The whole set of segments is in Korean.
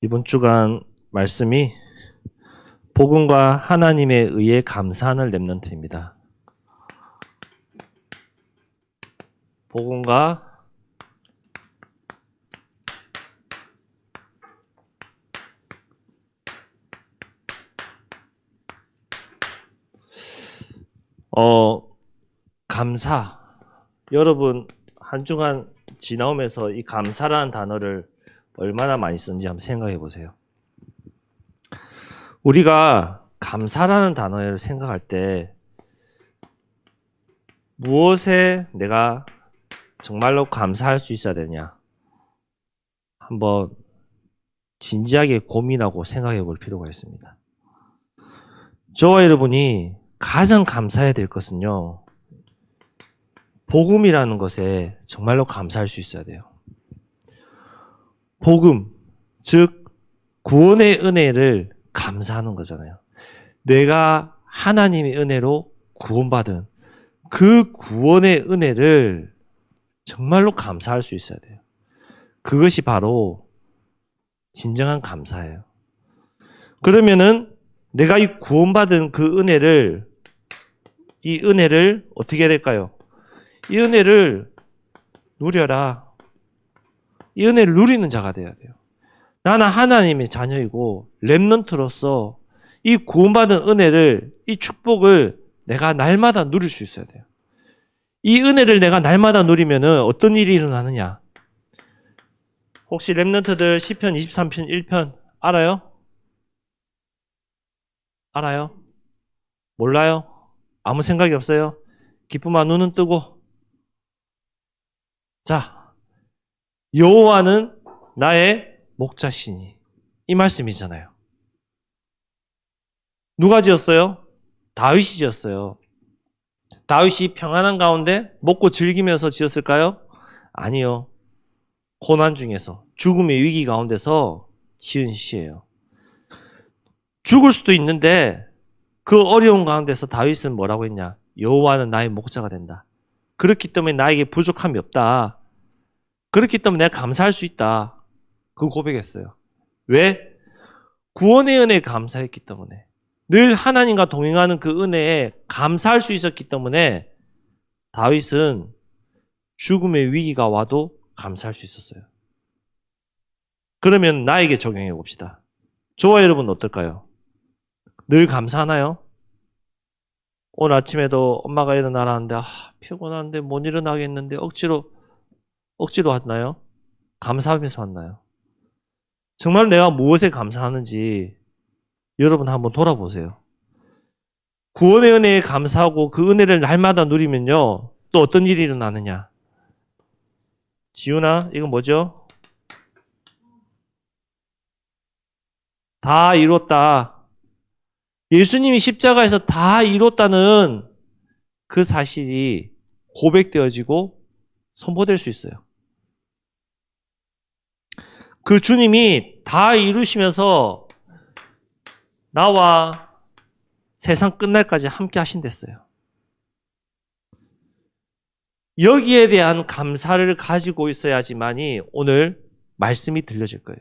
이번 주간 말씀이 복음과 하나님에 의해 감사하는 렘넌트입니다. 복음과 감사. 여러분 한 주간 지나오면서 이 감사라는 단어를 얼마나 많이 쓴지 한번 생각해 보세요. 우리가 감사라는 단어를 생각할 때 무엇에 내가 정말로 감사할 수 있어야 되냐? 한번 진지하게 고민하고 생각해 볼 필요가 있습니다. 저와 여러분이 가장 감사해야 될 것은요, 복음이라는 것에 정말로 감사할 수 있어야 돼요. 복음, 즉 구원의 은혜를 감사하는 거잖아요. 내가 하나님의 은혜로 구원받은 그 구원의 은혜를 정말로 감사할 수 있어야 돼요. 그것이 바로 진정한 감사예요. 그러면은 내가 이 구원받은 그 은혜를, 이 은혜를 어떻게 해야 될까요? 이 은혜를 누려라. 이 은혜를 누리는 자가 돼야 돼요. 나는 하나님의 자녀이고 렘넌트로서 이 구원받은 은혜를, 이 축복을 내가 날마다 누릴 수 있어야 돼요. 이 은혜를 내가 날마다 누리면은 어떤 일이 일어나느냐? 혹시 렘넌트들 시편 23편 1편 알아요? 알아요? 몰라요? 아무 생각이 없어요? 기쁨아 눈은 뜨고. 자, 여호와는 나의 목자시니, 이 말씀이잖아요. 누가 지었어요? 다윗이 지었어요. 다윗이 평안한 가운데 먹고 즐기면서 지었을까요? 아니요. 고난 중에서, 죽음의 위기 가운데서 지은 시예요. 죽을 수도 있는데 그 어려운 가운데서 다윗은 뭐라고 했냐? 여호와는 나의 목자가 된다. 그렇기 때문에 나에게 부족함이 없다. 그렇기 때문에 내가 감사할 수 있다. 그 고백했어요. 왜? 구원의 은혜에 감사했기 때문에. 늘 하나님과 동행하는 그 은혜에 감사할 수 있었기 때문에 다윗은 죽음의 위기가 와도 감사할 수 있었어요. 그러면 나에게 적용해 봅시다. 저와 여러분은 어떨까요? 늘 감사하나요? 오늘 아침에도 엄마가 일어나라는데 피곤한데 못 일어나겠는데 억지로 왔나요? 감사하면서 왔나요? 정말 내가 무엇에 감사하는지 여러분 한번 돌아보세요. 구원의 은혜에 감사하고 그 은혜를 날마다 누리면요, 또 어떤 일이 일어나느냐? 지훈아, 이건 뭐죠? 다 이뤘다. 예수님이 십자가에서 다 이뤘다는 그 사실이 고백되어지고 선포될 수 있어요. 그 주님이 다 이루시면서 나와 세상 끝날까지 함께 하신댔어요. 여기에 대한 감사를 가지고 있어야지만이 오늘 말씀이 들려질 거예요.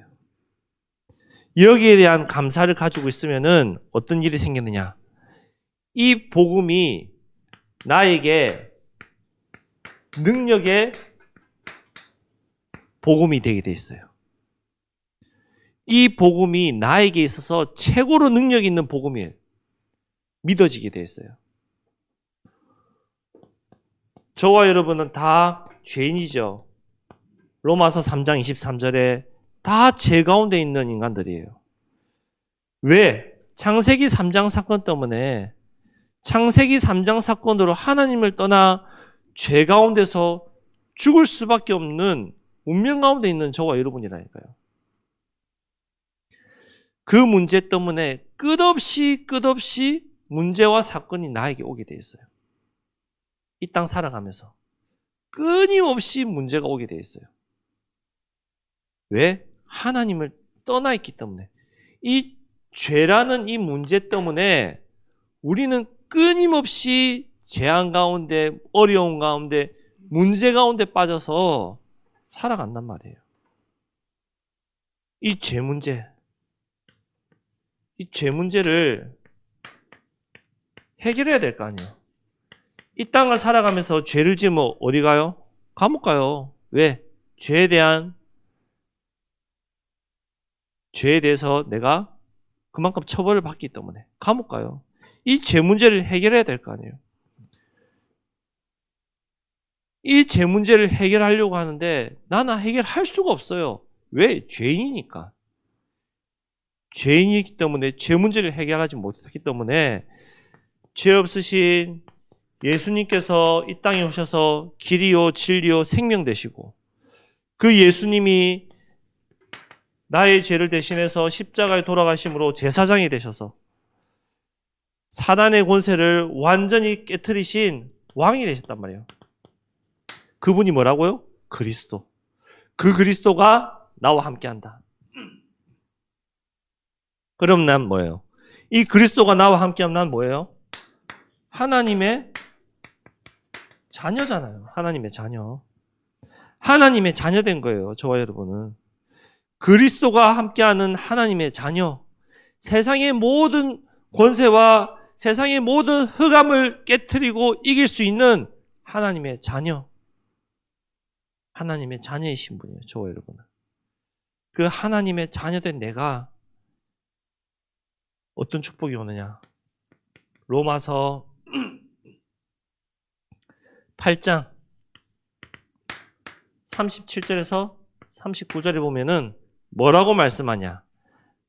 여기에 대한 감사를 가지고 있으면은 어떤 일이 생기느냐? 이 복음이 나에게 능력의 복음이 되게 돼 있어요. 이 복음이 나에게 있어서 최고로 능력 있는 복음이에요. 믿어지게 돼 있어요. 저와 여러분은 다 죄인이죠. 로마서 3장 23절에 다 죄 가운데 있는 인간들이에요. 왜? 창세기 3장 사건 때문에, 창세기 3장 사건으로 하나님을 떠나 죄 가운데서 죽을 수밖에 없는 운명 가운데 있는 저와 여러분이라니까요. 그 문제 때문에 끝없이 문제와 사건이 나에게 오게 돼 있어요. 이 땅 살아가면서 끊임없이 문제가 오게 돼 있어요. 왜? 하나님을 떠나 있기 때문에. 이 죄라는 이 문제 때문에 우리는 끊임없이 재앙 가운데, 어려움 가운데, 문제 가운데 빠져서 살아간단 말이에요. 이 죄 문제, 이 죄 문제를 해결해야 될 거 아니에요. 이 땅을 살아가면서 죄를 지으면 어디 가요? 감옥 가요. 왜? 죄에 대해서 내가 그만큼 처벌을 받기 때문에 감옥 가요. 이 죄 문제를 해결해야 될 거 아니에요. 이 죄 문제를 해결하려고 하는데 나는 해결할 수가 없어요. 왜? 죄인이니까. 죄인이기 때문에 죄 문제를 해결하지 못했기 때문에 죄 없으신 예수님께서 이 땅에 오셔서 길이요 진리요 생명 되시고 그 예수님이 나의 죄를 대신해서 십자가에 돌아가심으로 제사장이 되셔서 사단의 권세를 완전히 깨트리신 왕이 되셨단 말이에요. 그분이 뭐라고요? 그리스도. 그 그리스도가 나와 함께한다. 그럼 난 뭐예요? 이 그리스도가 나와 함께하면 난 뭐예요? 하나님의 자녀잖아요. 하나님의 자녀. 하나님의 자녀된 거예요. 저와 여러분은. 그리스도가 함께하는 하나님의 자녀. 세상의 모든 권세와 세상의 모든 흑암을 깨트리고 이길 수 있는 하나님의 자녀. 하나님의 자녀이신 분이에요. 저와 여러분은. 그 하나님의 자녀된 내가 어떤 축복이 오느냐. 로마서 8장 37절에서 39절에 보면은 뭐라고 말씀하냐.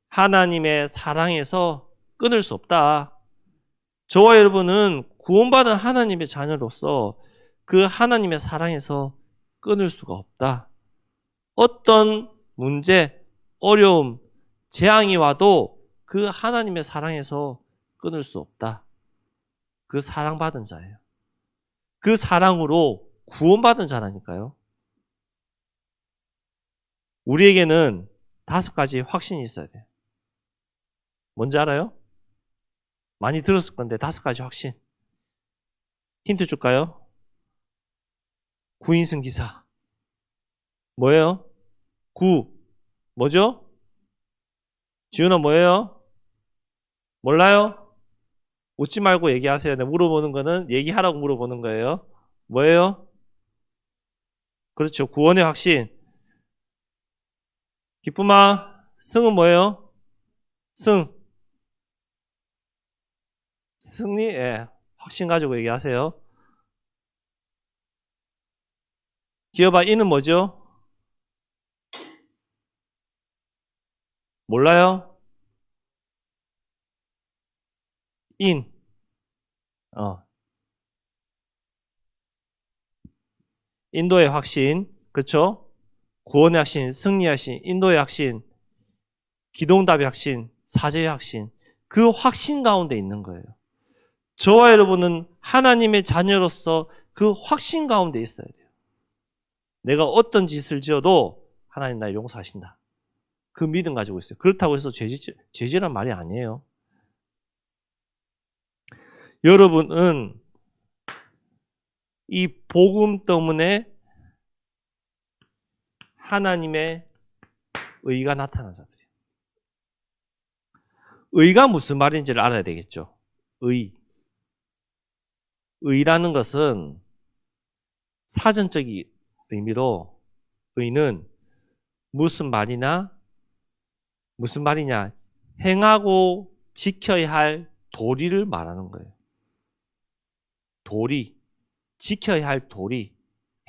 하나님의 사랑에서 끊을 수 없다. 저와 여러분은 구원받은 하나님의 자녀로서 그 하나님의 사랑에서 끊을 수가 없다. 어떤 문제, 어려움, 재앙이 와도 그 하나님의 사랑에서 끊을 수 없다. 그 사랑받은 자예요. 그 사랑으로 구원받은 자라니까요. 우리에게는 5가지 확신이 있어야 돼요. 뭔지 알아요? 많이 들었을 건데 5가지 확신. 힌트 줄까요? 구인승 기사. 뭐예요? 뭐죠? 지훈아 뭐예요? 몰라요? 웃지 말고 얘기하세요. 물어보는 거는 얘기하라고 물어보는 거예요. 뭐예요? 그렇죠. 구원의 확신. 기쁨아, 승은 뭐예요? 승리, 예. 확신 가지고 얘기하세요. 기어봐, 이는 뭐죠? 몰라요? 인. 인도의 확신. 그렇죠? 구원의 확신, 승리의 확신, 인도의 확신, 기도응답의 확신, 사죄의 확신. 그 확신 가운데 있는 거예요. 저와 여러분은 하나님의 자녀로서 그 확신 가운데 있어야 돼요. 내가 어떤 짓을 지어도 하나님 날 용서하신다. 그 믿음 가지고 있어요. 그렇다고 해서 죄지란 말이 아니에요. 여러분은 이 복음 때문에 하나님의 의가 나타난 자들이에요. 의가 무슨 말인지를 알아야 되겠죠. 의라는 것은 사전적인 의미로 의는 무슨 말이냐? 행하고 지켜야 할 도리를 말하는 거예요. 도리, 지켜야 할 도리,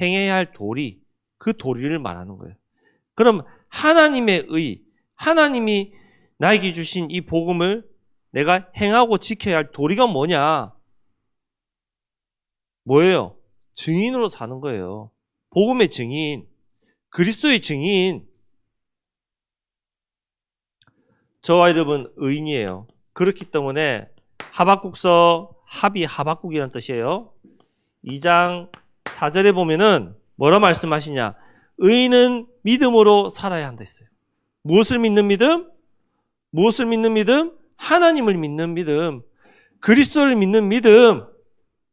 행해야 할 도리, 그 도리를 말하는 거예요. 그럼 하나님의 의, 하나님이 나에게 주신 이 복음을 내가 행하고 지켜야 할 도리가 뭐냐? 뭐예요? 증인으로 사는 거예요. 복음의 증인, 그리스도의 증인. 저와 여러분 의인이에요. 그렇기 때문에 하박국서, 합이 하박국이라는 뜻이에요. 2장 4절에 보면은 뭐라 말씀하시냐? 의인은 믿음으로 살아야 한다 했어요. 무엇을 믿는 믿음? 무엇을 믿는 믿음? 하나님을 믿는 믿음. 그리스도를 믿는 믿음.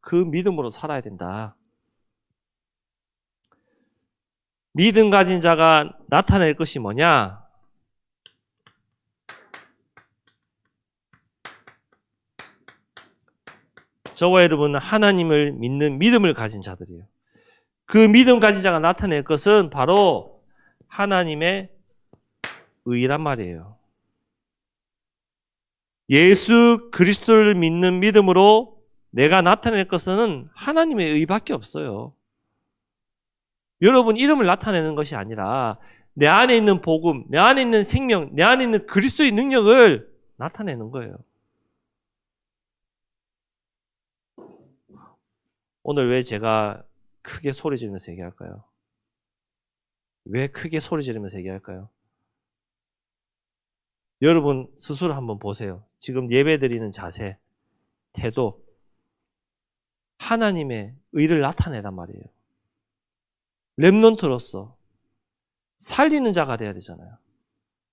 그 믿음으로 살아야 된다. 믿음 가진 자가 나타낼 것이 뭐냐? 저와 여러분은 하나님을 믿는 믿음을 가진 자들이에요. 그 믿음 가진 자가 나타낼 것은 바로 하나님의 의란 말이에요. 예수 그리스도를 믿는 믿음으로 내가 나타낼 것은 하나님의 의밖에 없어요. 여러분 이름을 나타내는 것이 아니라 내 안에 있는 복음, 내 안에 있는 생명, 내 안에 있는 그리스도의 능력을 나타내는 거예요. 오늘 왜 제가 크게 소리 지르면서 얘기할까요? 왜 크게 소리 지르면서 얘기할까요? 여러분 스스로 한번 보세요. 지금 예배드리는 자세, 태도, 하나님의 의를 나타내란 말이에요. 렘넌트로서 살리는 자가 돼야 되잖아요.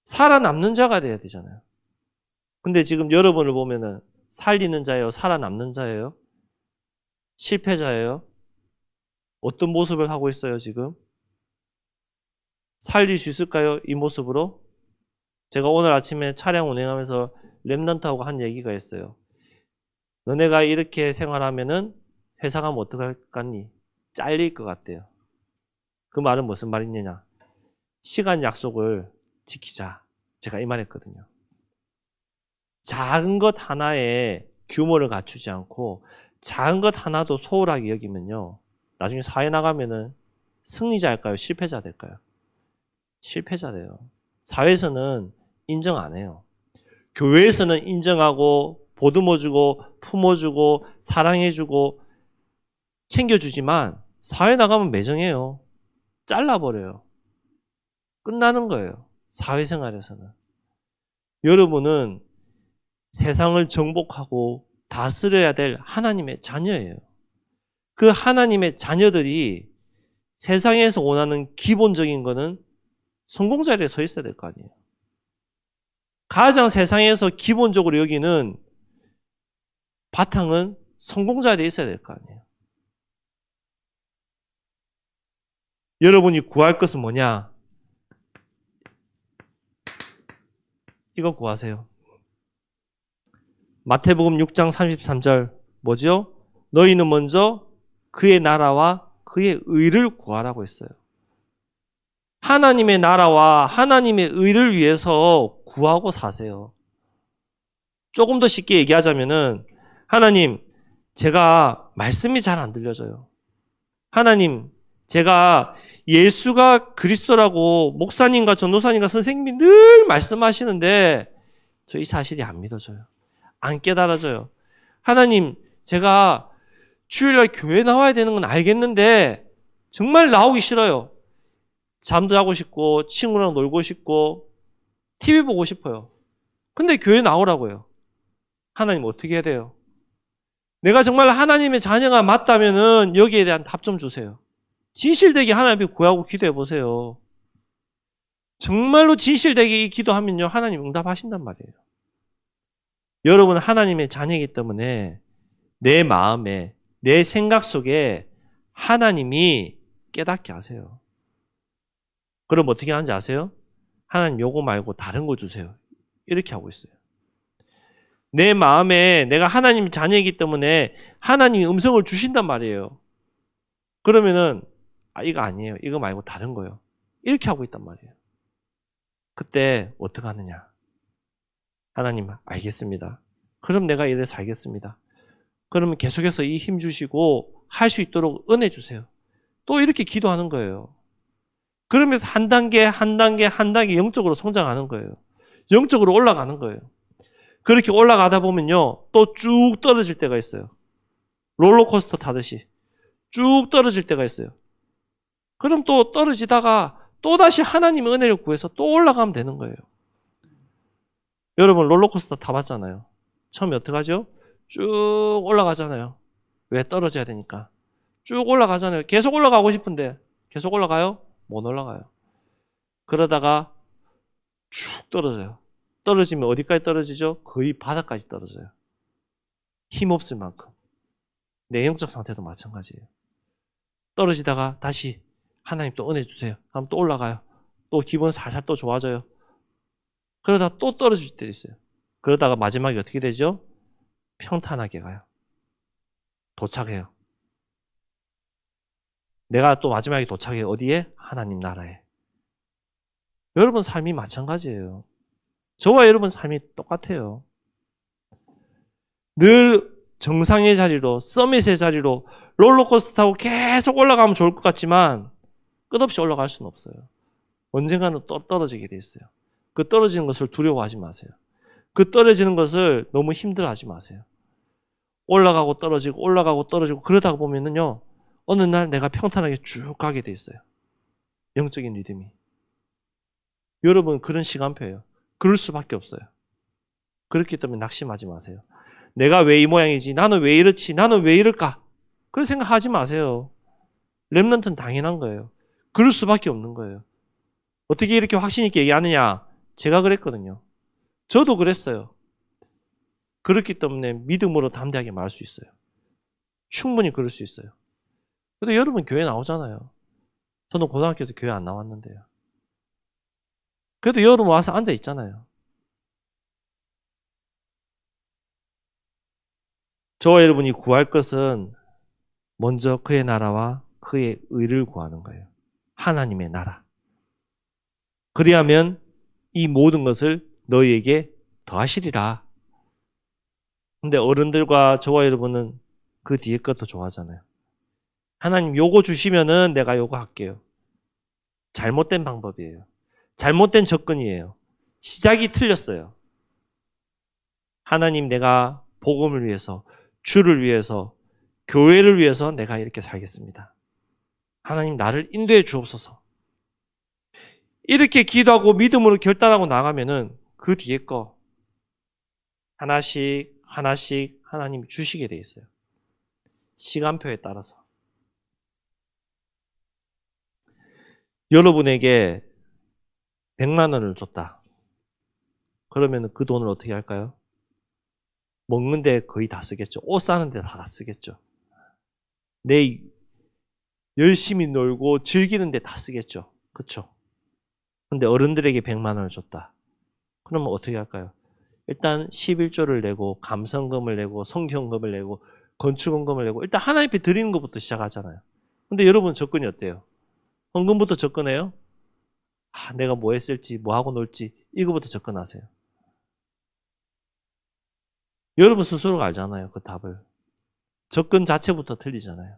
살아남는 자가 돼야 되잖아요. 근데 지금 여러분을 보면은 살리는 자예요? 살아남는 자예요? 실패자예요? 어떤 모습을 하고 있어요, 지금? 살릴 수 있을까요? 이 모습으로? 제가 오늘 아침에 차량 운행하면서 렘넌트하고 한 얘기가 있어요. 너네가 이렇게 생활하면은 회사 가면 어떡할 것 같니? 잘릴 것 같대요. 그 말은 무슨 말이냐? 시간 약속을 지키자. 제가 이 말했거든요. 작은 것 하나에 규모를 갖추지 않고 작은 것 하나도 소홀하게 여기면요. 나중에 사회 나가면은 승리자일까요? 실패자 될까요? 실패자 돼요. 사회에서는 인정 안 해요. 교회에서는 인정하고 보듬어주고 품어주고 사랑해주고 챙겨주지만 사회 나가면 매정해요. 잘라버려요. 끝나는 거예요. 사회생활에서는. 여러분은 세상을 정복하고 다스려야 될 하나님의 자녀예요. 그 하나님의 자녀들이 세상에서 원하는 기본적인 거는 성공 자리에 서 있어야 될 거 아니에요. 가장 세상에서 기본적으로 여기는 바탕은 성공 자리에 있어야 될 거 아니에요. 여러분이 구할 것은 뭐냐? 이거 구하세요. 마태복음 6장 33절 뭐죠? 너희는 먼저 그의 나라와 그의 의를 구하라고 했어요. 하나님의 나라와 하나님의 의를 위해서 구하고 사세요. 조금 더 쉽게 얘기하자면은 하나님, 제가 말씀이 잘 안 들려져요. 하나님, 제가 예수가 그리스도라고 목사님과 전도사님과 선생님이 늘 말씀하시는데 저 이 사실이 안 믿어져요. 안 깨달아져요. 하나님, 제가 주일날 교회 나와야 되는 건 알겠는데 정말 나오기 싫어요. 잠도 자고 싶고 친구랑 놀고 싶고 TV 보고 싶어요. 근데 교회 나오라고요. 하나님 어떻게 해야 돼요? 내가 정말 하나님의 자녀가 맞다면은 여기에 대한 답 좀 주세요. 진실되게 하나님 구하고 기도해 보세요. 정말로 진실되게 이 기도하면요 하나님 응답하신단 말이에요. 여러분 하나님의 자녀이기 때문에 내 마음에 내 생각 속에 하나님이 깨닫게 하세요. 그럼 어떻게 하는지 아세요? 하나님 요거 말고 다른 거 주세요. 이렇게 하고 있어요. 내 마음에 내가 하나님 자녀이기 때문에 하나님이 음성을 주신단 말이에요. 그러면은 이거 아니에요. 이거 말고 다른 거요. 이렇게 하고 있단 말이에요. 그때 어떻게 하느냐? 하나님 알겠습니다. 그럼 내가 이래 살겠습니다. 그러면 계속해서 이 힘 주시고 할 수 있도록 은혜 주세요. 또 이렇게 기도하는 거예요. 그러면서 한 단계 영적으로 성장하는 거예요. 영적으로 올라가는 거예요. 그렇게 올라가다 보면요. 또 쭉 떨어질 때가 있어요. 롤러코스터 타듯이. 쭉 떨어질 때가 있어요. 그럼 또 떨어지다가 또다시 하나님의 은혜를 구해서 또 올라가면 되는 거예요. 여러분 롤러코스터 타봤잖아요. 처음에 어떻게 하죠? 쭉 올라가잖아요. 왜? 떨어져야 되니까. 쭉 올라가잖아요. 계속 올라가고 싶은데 계속 올라가요? 못 올라가요. 그러다가 쭉 떨어져요. 떨어지면 어디까지 떨어지죠? 거의 바닥까지 떨어져요. 힘없을 만큼. 내 영적 상태도 마찬가지예요. 떨어지다가 다시 하나님 또 은혜 주세요. 하면 또 올라가요. 또 기분 살살 또 좋아져요. 그러다 또 떨어질 때도 있어요. 그러다가 마지막에 어떻게 되죠? 평탄하게 가요. 도착해요. 내가 또 마지막에 도착해요. 어디에? 하나님 나라에. 여러분 삶이 마찬가지예요. 저와 여러분 삶이 똑같아요. 늘 정상의 자리로, 서밋의 자리로 롤러코스터 타고 계속 올라가면 좋을 것 같지만 끝없이 올라갈 수는 없어요. 언젠가는 떨어지게 돼 있어요. 그 떨어지는 것을 두려워하지 마세요. 그 떨어지는 것을 너무 힘들어하지 마세요. 올라가고 떨어지고 그러다가 보면은요, 어느 날 내가 평탄하게 쭉 가게 돼 있어요. 영적인 리듬이. 여러분 그런 시간표예요. 그럴 수밖에 없어요. 그렇기 때문에 낙심하지 마세요. 내가 왜 이 모양이지? 나는 왜 이렇지? 나는 왜 이럴까? 그런 생각하지 마세요. 렘넌트는 당연한 거예요. 그럴 수밖에 없는 거예요. 어떻게 이렇게 확신 있게 얘기하느냐? 제가 그랬거든요. 저도 그랬어요. 그렇기 때문에 믿음으로 담대하게 말할 수 있어요. 충분히 그럴 수 있어요. 근데 여러분 교회 나오잖아요. 저는 고등학교 때 교회 안 나왔는데요. 그래도 여러분 와서 앉아 있잖아요. 저와 여러분이 구할 것은 먼저 그의 나라와 그의 의를 구하는 거예요. 하나님의 나라. 그리하면 이 모든 것을 너희에게 더하시리라. 근데 어른들과 저와 여러분은 그 뒤에 것도 좋아하잖아요. 하나님 요거 주시면은 내가 요거 할게요. 잘못된 방법이에요. 잘못된 접근이에요. 시작이 틀렸어요. 하나님 내가 복음을 위해서, 주를 위해서, 교회를 위해서 내가 이렇게 살겠습니다. 하나님 나를 인도해 주옵소서. 이렇게 기도하고 믿음으로 결단하고 나가면은 그 뒤에 거 하나씩 하나님이 주시게 돼 있어요. 시간표에 따라서. 여러분에게 100만 원을 줬다. 그러면 그 돈을 어떻게 할까요? 먹는데 거의 다 쓰겠죠. 옷 사는데 다 쓰겠죠. 내 열심히 놀고 즐기는데 다 쓰겠죠. 그렇죠? 근데 어른들에게 100만 원을 줬다. 그러면 어떻게 할까요? 일단 11조를 내고 감성금을 내고 성경금을 내고 건축원금을 내고 일단 하나님 앞에 드리는 것부터 시작하잖아요. 근데 여러분 접근이 어때요? 헌금부터 접근해요? 내가 뭐 했을지 뭐 하고 놀지 이거부터 접근하세요. 여러분 스스로가 알잖아요. 그 답을. 접근 자체부터 틀리잖아요.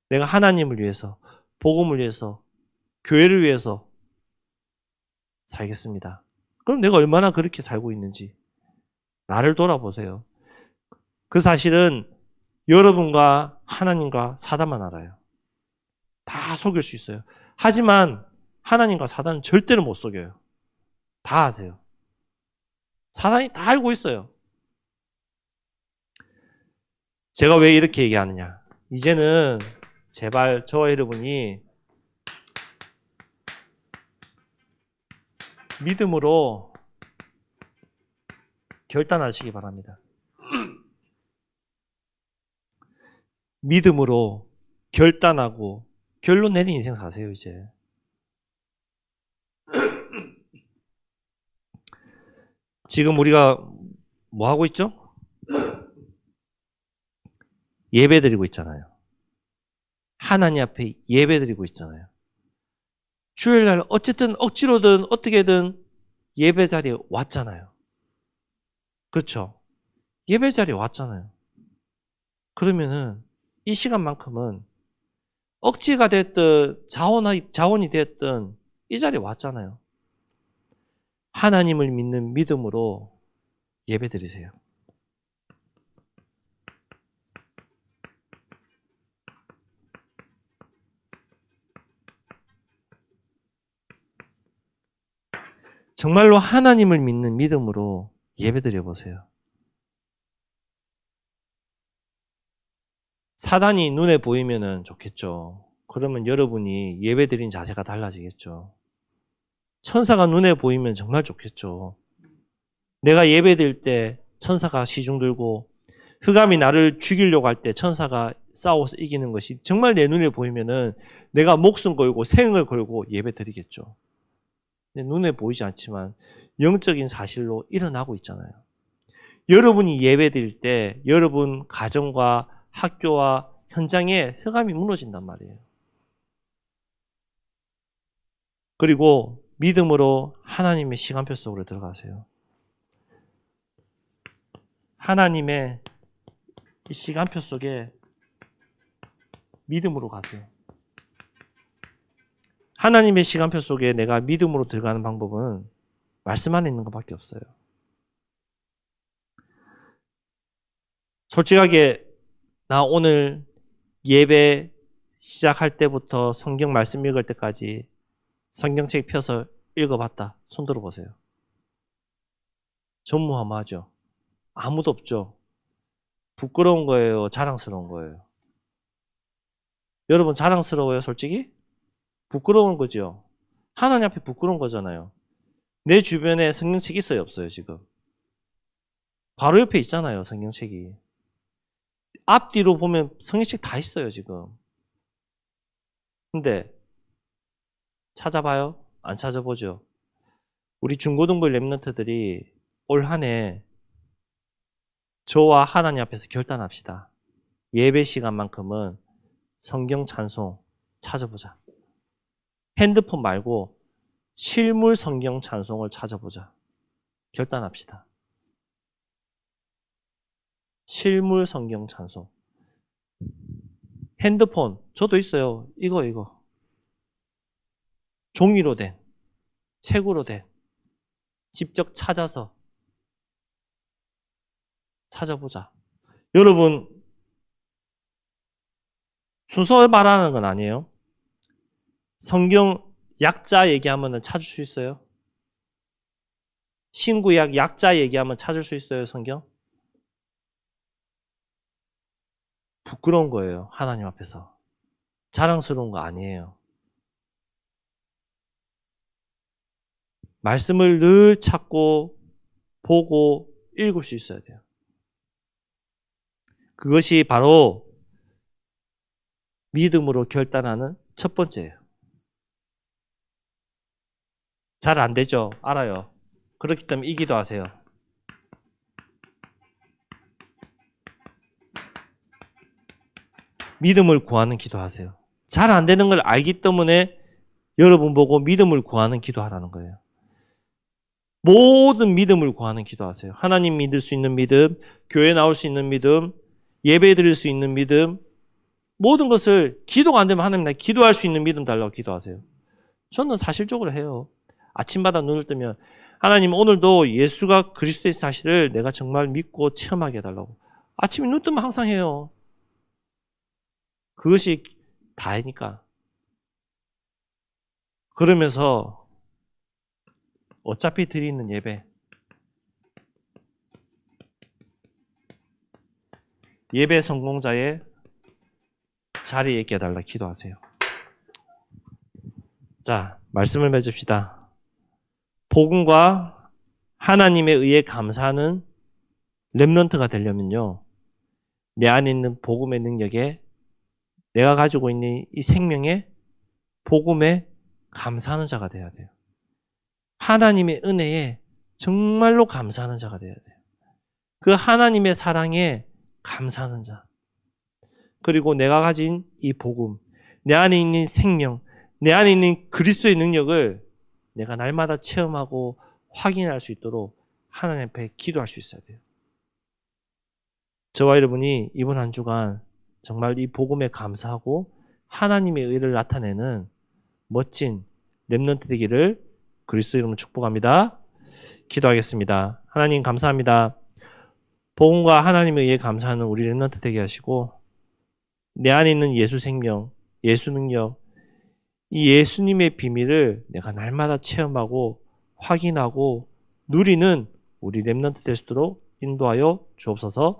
내가 하나님을 위해서, 복음을 위해서, 교회를 위해서 살겠습니다. 그럼 내가 얼마나 그렇게 살고 있는지 나를 돌아보세요. 그 사실은 여러분과 하나님과 사단만 알아요. 다 속일 수 있어요. 하지만 하나님과 사단은 절대로 못 속여요. 다 아세요. 사단이 다 알고 있어요. 제가 왜 이렇게 얘기하느냐. 이제는 제발 저와 여러분이 믿음으로 결단하시기 바랍니다. 믿음으로 결단하고 결론 내린 인생 사세요, 이제. 지금 우리가 뭐 하고 있죠? 예배 드리고 있잖아요. 하나님 앞에 예배 드리고 있잖아요. 주일날 어쨌든 억지로든 어떻게든 예배 자리에 왔잖아요. 그렇죠? 예배 자리에 왔잖아요. 그러면은 이 시간만큼은 억지가 됐든 자원이 됐든 이 자리에 왔잖아요. 하나님을 믿는 믿음으로 예배 드리세요. 정말로 하나님을 믿는 믿음으로 예배 드려보세요. 사단이 눈에 보이면 좋겠죠. 그러면 여러분이 예배 드린 자세가 달라지겠죠. 천사가 눈에 보이면 정말 좋겠죠. 내가 예배 드릴 때 천사가 시중 들고 흑암이 나를 죽이려고 할 때 천사가 싸워서 이기는 것이 정말 내 눈에 보이면은 내가 목숨 걸고 생을 걸고 예배 드리겠죠. 눈에 보이지 않지만 영적인 사실로 일어나고 있잖아요. 여러분이 예배 드릴 때 여러분 가정과 학교와 현장에 흑암이 무너진단 말이에요. 그리고 믿음으로 하나님의 시간표 속으로 들어가세요. 하나님의 이 시간표 속에 믿음으로 가세요. 하나님의 시간표 속에 내가 믿음으로 들어가는 방법은 말씀 안에 있는 것밖에 없어요. 솔직하게 나 오늘 예배 시작할 때부터 성경 말씀 읽을 때까지 성경책 펴서 읽어봤다. 손 들어보세요. 전무후무하죠. 아무도 없죠. 부끄러운 거예요? 자랑스러운 거예요? 여러분 자랑스러워요? 솔직히? 부끄러운 거죠. 하나님 앞에 부끄러운 거잖아요. 내 주변에 성경책 있어요? 없어요? 지금? 바로 옆에 있잖아요. 성경책이. 앞뒤로 보면 성경책 다 있어요. 지금. 근데 찾아봐요? 안 찾아보죠? 우리 중고등부 랩런트들이 올 한 해 저와 하나님 앞에서 결단합시다. 예배 시간만큼은 성경 찬송 찾아보자. 핸드폰 말고 실물 성경 찬송을 찾아보자. 결단합시다. 실물 성경 찬송. 핸드폰 저도 있어요. 이거. 종이로 된, 책으로 된, 직접 찾아서 찾아보자. 여러분 순서 말하는 건 아니에요. 성경 약자 얘기하면 찾을 수 있어요? 신구약 약자 얘기하면 찾을 수 있어요, 성경? 부끄러운 거예요, 하나님 앞에서. 자랑스러운 거 아니에요. 말씀을 늘 찾고 보고 읽을 수 있어야 돼요. 그것이 바로 믿음으로 결단하는 첫 번째예요. 잘 안 되죠? 알아요. 그렇기 때문에 이 기도하세요. 믿음을 구하는 기도하세요. 잘 안 되는 걸 알기 때문에 여러분 보고 믿음을 구하는 기도하라는 거예요. 모든 믿음을 구하는 기도하세요. 하나님 믿을 수 있는 믿음, 교회 나올 수 있는 믿음, 예배 드릴 수 있는 믿음, 모든 것을 기도가 안 되면 하나님 나 기도할 수 있는 믿음 달라고 기도하세요. 저는 사실적으로 해요. 아침마다 눈을 뜨면 하나님 오늘도 예수가 그리스도의 사실을 내가 정말 믿고 체험하게 해달라고. 아침에 눈 뜨면 항상 해요. 그것이 다니까. 그러면서 어차피 드리는 예배, 예배 성공자의 자리에 있게 해달라 기도하세요. 자, 말씀을 맺읍시다. 복음과 하나님에 의해 감사하는 렘넌트가 되려면요, 내 안에 있는 복음의 능력에 내가 가지고 있는 이 생명에 복음에 감사하는 자가 되어야 돼요. 하나님의 은혜에 정말로 감사하는 자가 되어야 돼요. 그 하나님의 사랑에 감사하는 자. 그리고 내가 가진 이 복음, 내 안에 있는 생명, 내 안에 있는 그리스도의 능력을 내가 날마다 체험하고 확인할 수 있도록 하나님 앞에 기도할 수 있어야 돼요. 저와 여러분이 이번 한 주간 정말 이 복음에 감사하고 하나님의 의를 나타내는 멋진 렘넌트 되기를 그리스도 이름으로 축복합니다. 기도하겠습니다. 하나님 감사합니다. 복음과 하나님에 의해 감사하는 우리 렘넌트 되게 하시고 내 안에 있는 예수 생명, 예수 능력, 이 예수님의 비밀을 내가 날마다 체험하고 확인하고 누리는 우리 렘넌트 될 수 있도록 인도하여 주옵소서.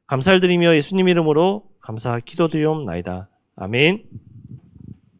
감사를 드리며 예수님 이름으로 감사 기도드리옵나이다. 아멘.